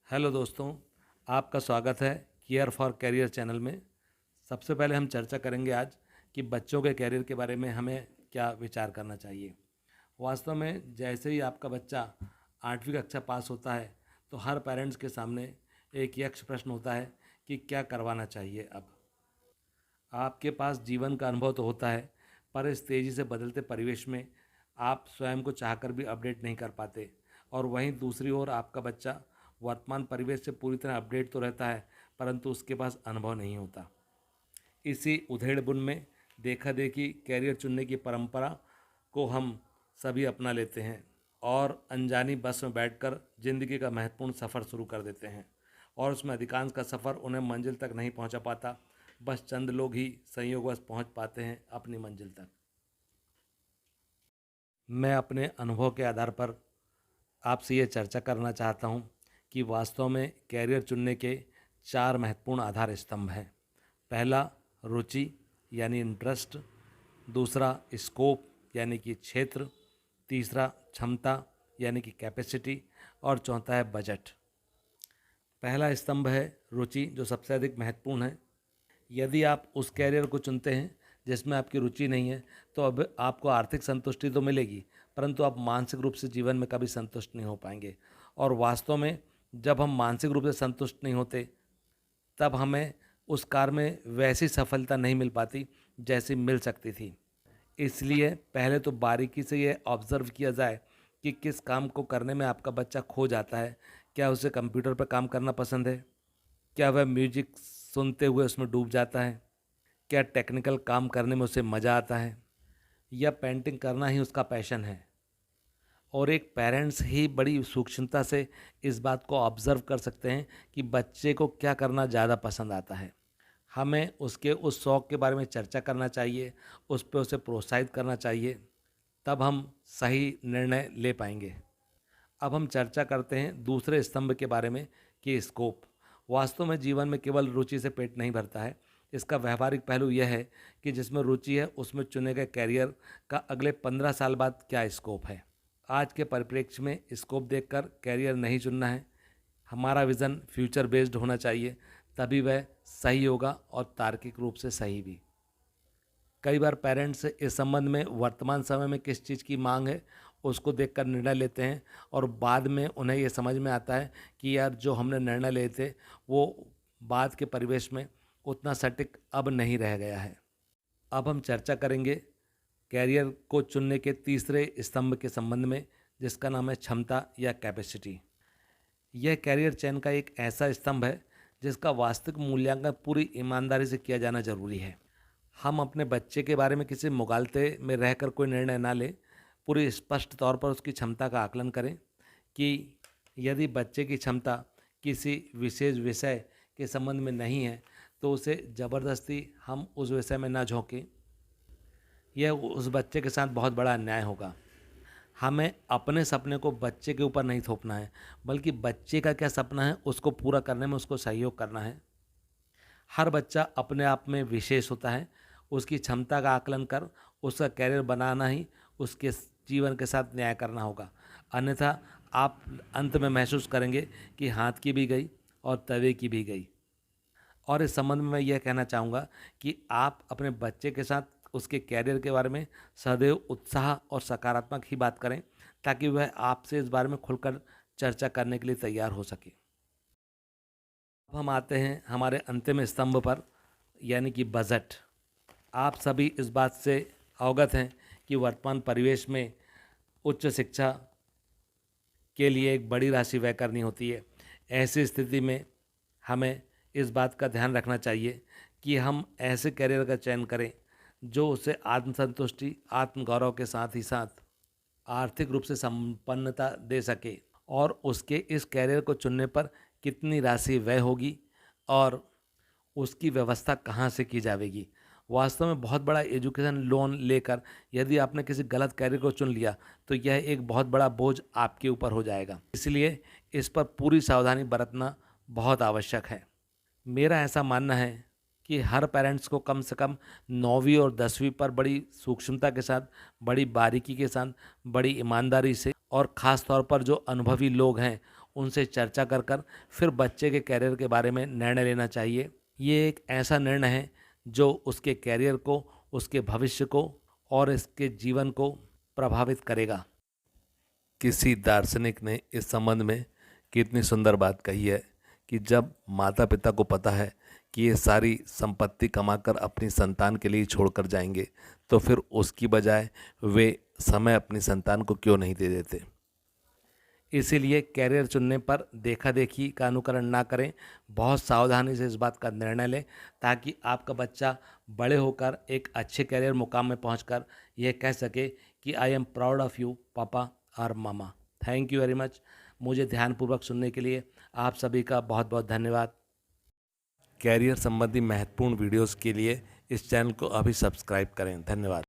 Hello दोस्तों, आपका स्वागत है केयर फॉर कैरियर चैनल में। सबसे पहले हम चर्चा करेंगे आज कि बच्चों के कैरियर के बारे में हमें क्या विचार करना चाहिए। वास्तव में जैसे ही आपका बच्चा 8वीं कक्षा पास होता है तो हर पेरेंट्स के सामने एक यक्ष प्रश्न होता है कि क्या करवाना चाहिए। अब आपके पास जीवन का अनुभव तो होता है, पर इस तेज़ी से बदलते परिवेश में आप स्वयं को चाहकर भी अपडेट नहीं कर पाते। और वहीं दूसरी ओर आपका बच्चा वर्तमान परिवेश से पूरी तरह अपडेट तो रहता है, परंतु उसके पास अनुभव नहीं होता। इसी उधेड़-बुन में देखा देखी कैरियर चुनने की परंपरा को हम सभी अपना लेते हैं और अनजानी बस में बैठकर ज़िंदगी का महत्वपूर्ण सफ़र शुरू कर देते हैं। और उसमें अधिकांश का सफ़र उन्हें मंजिल तक नहीं पहुंचा पाता। बस चंद लोग ही संयोगवश पहुंच पाते हैं अपनी मंजिल तक। मैं अपने अनुभव के आधार पर आपसे ये चर्चा करना चाहता हूँ कि वास्तव में कैरियर चुनने के 4 महत्वपूर्ण आधार स्तंभ हैं। पहला रुचि यानी इंटरेस्ट, दूसरा स्कोप यानी कि क्षेत्र, तीसरा क्षमता यानी कि कैपेसिटी और चौथा है बजट। पहला स्तंभ है रुचि, जो सबसे अधिक महत्वपूर्ण है। यदि आप उस कैरियर को चुनते हैं जिसमें आपकी रुचि नहीं है तो अब आपको आर्थिक संतुष्टि तो मिलेगी, परंतु आप मानसिक रूप से जीवन में कभी संतुष्ट नहीं हो पाएंगे। और वास्तव में जब हम मानसिक रूप से संतुष्ट नहीं होते तब हमें उस कार्य में वैसी सफलता नहीं मिल पाती जैसी मिल सकती थी। इसलिए पहले तो बारीकी से ये ऑब्ज़र्व किया जाए कि किस काम को करने में आपका बच्चा खो जाता है। क्या उसे कंप्यूटर पर काम करना पसंद है? क्या वह म्यूजिक सुनते हुए उसमें डूब जाता है? क्या टेक्निकल काम करने में उसे मज़ा आता है, या पेंटिंग करना ही उसका पैशन है? और एक पेरेंट्स ही बड़ी सूक्ष्मता से इस बात को ऑब्ज़र्व कर सकते हैं कि बच्चे को क्या करना ज़्यादा पसंद आता है। हमें उसके उस शौक़ के बारे में चर्चा करना चाहिए, उस पे उसे प्रोत्साहित करना चाहिए, तब हम सही निर्णय ले पाएंगे। अब हम चर्चा करते हैं दूसरे स्तंभ के बारे में कि स्कोप। वास्तव में जीवन में केवल रुचि से पेट नहीं भरता है। इसका व्यवहारिक पहलू यह है कि जिसमें रुचि है उसमें चुने गए कैरियर का अगले 15 साल बाद क्या स्कोप है। आज के परिप्रेक्ष्य में स्कोप देखकर कैरियर नहीं चुनना है। हमारा विज़न फ्यूचर बेस्ड होना चाहिए, तभी वह सही होगा और तार्किक रूप से सही भी। कई बार पेरेंट्स इस संबंध में वर्तमान समय में किस चीज़ की मांग है उसको देखकर निर्णय लेते हैं, और बाद में उन्हें ये समझ में आता है कि यार जो हमने निर्णय लिए थे वो बाद के परिवेश में उतना सटीक अब नहीं रह गया है। अब हम चर्चा करेंगे कैरियर को चुनने के तीसरे स्तंभ के संबंध में, जिसका नाम है क्षमता या कैपेसिटी। यह कैरियर चयन का एक ऐसा स्तंभ है जिसका वास्तविक मूल्यांकन पूरी ईमानदारी से किया जाना जरूरी है। हम अपने बच्चे के बारे में किसी मुगालते में रहकर कोई निर्णय ना लें। पूरी स्पष्ट तौर पर उसकी क्षमता का आकलन करें कि यदि बच्चे की क्षमता किसी विशेष विषय के संबंध में नहीं है तो उसे ज़बरदस्ती हम उस विषय में ना झोंकें। यह उस बच्चे के साथ बहुत बड़ा अन्याय होगा। हमें अपने सपने को बच्चे के ऊपर नहीं थोपना है, बल्कि बच्चे का क्या सपना है उसको पूरा करने में उसको सहयोग करना है। हर बच्चा अपने आप में विशेष होता है। उसकी क्षमता का आकलन कर उसका कैरियर बनाना ही उसके जीवन के साथ न्याय करना होगा। अन्यथा आप अंत में महसूस करेंगे कि हाथ की भी गई और तवे की भी गई। और इस संबंध में मैं यह कहना चाहूँगा कि आप अपने बच्चे के साथ उसके कैरियर के बारे में सदैव उत्साह और सकारात्मक ही बात करें, ताकि वह आपसे इस बारे में खुलकर चर्चा करने के लिए तैयार हो सके। अब हम आते हैं हमारे अंतिम स्तंभ पर, यानी कि बजट। आप सभी इस बात से अवगत हैं कि वर्तमान परिवेश में उच्च शिक्षा के लिए एक बड़ी राशि व्यय करनी होती है। ऐसी स्थिति में हमें इस बात का ध्यान रखना चाहिए कि हम ऐसे करियर का चयन करें जो उसे आत्मसंतुष्टि, आत्मगौरव के साथ ही साथ आर्थिक रूप से संपन्नता दे सके। और उसके इस कैरियर को चुनने पर कितनी राशि व्यय होगी और उसकी व्यवस्था कहाँ से की जाएगी। वास्तव में बहुत बड़ा एजुकेशन लोन लेकर यदि आपने किसी गलत कैरियर को चुन लिया तो यह एक बहुत बड़ा बोझ आपके ऊपर हो जाएगा। इसलिए इस पर पूरी सावधानी बरतना बहुत आवश्यक है। मेरा ऐसा मानना है कि हर पेरेंट्स को कम से कम 9वीं और 10वीं पर बड़ी सूक्ष्मता के साथ, बड़ी बारीकी के साथ, बड़ी ईमानदारी से, और ख़ास तौर पर जो अनुभवी लोग हैं उनसे चर्चा कर कर फिर बच्चे के कैरियर के बारे में निर्णय लेना चाहिए। ये एक ऐसा निर्णय है जो उसके कैरियर को, उसके भविष्य को और इसके जीवन को प्रभावित करेगा। किसी दार्शनिक ने इस संबंध में कितनी सुंदर बात कही है कि जब माता पिता को पता है कि ये सारी संपत्ति कमाकर अपनी संतान के लिए छोड़कर जाएंगे, तो फिर उसकी बजाय वे समय अपनी संतान को क्यों नहीं दे देते। इसीलिए कैरियर चुनने पर देखा देखी का अनुकरण ना करें, बहुत सावधानी से इस बात का निर्णय लें ताकि आपका बच्चा बड़े होकर एक अच्छे कैरियर मुकाम में पहुंचकर यह कह सके कि I am proud of you papa और मामा। Thank you very much. मुझे ध्यानपूर्वक सुनने के लिए आप सभी का बहुत बहुत धन्यवाद। कैरियर संबंधी महत्वपूर्ण वीडियोस के लिए इस चैनल को अभी सब्सक्राइब करें। धन्यवाद।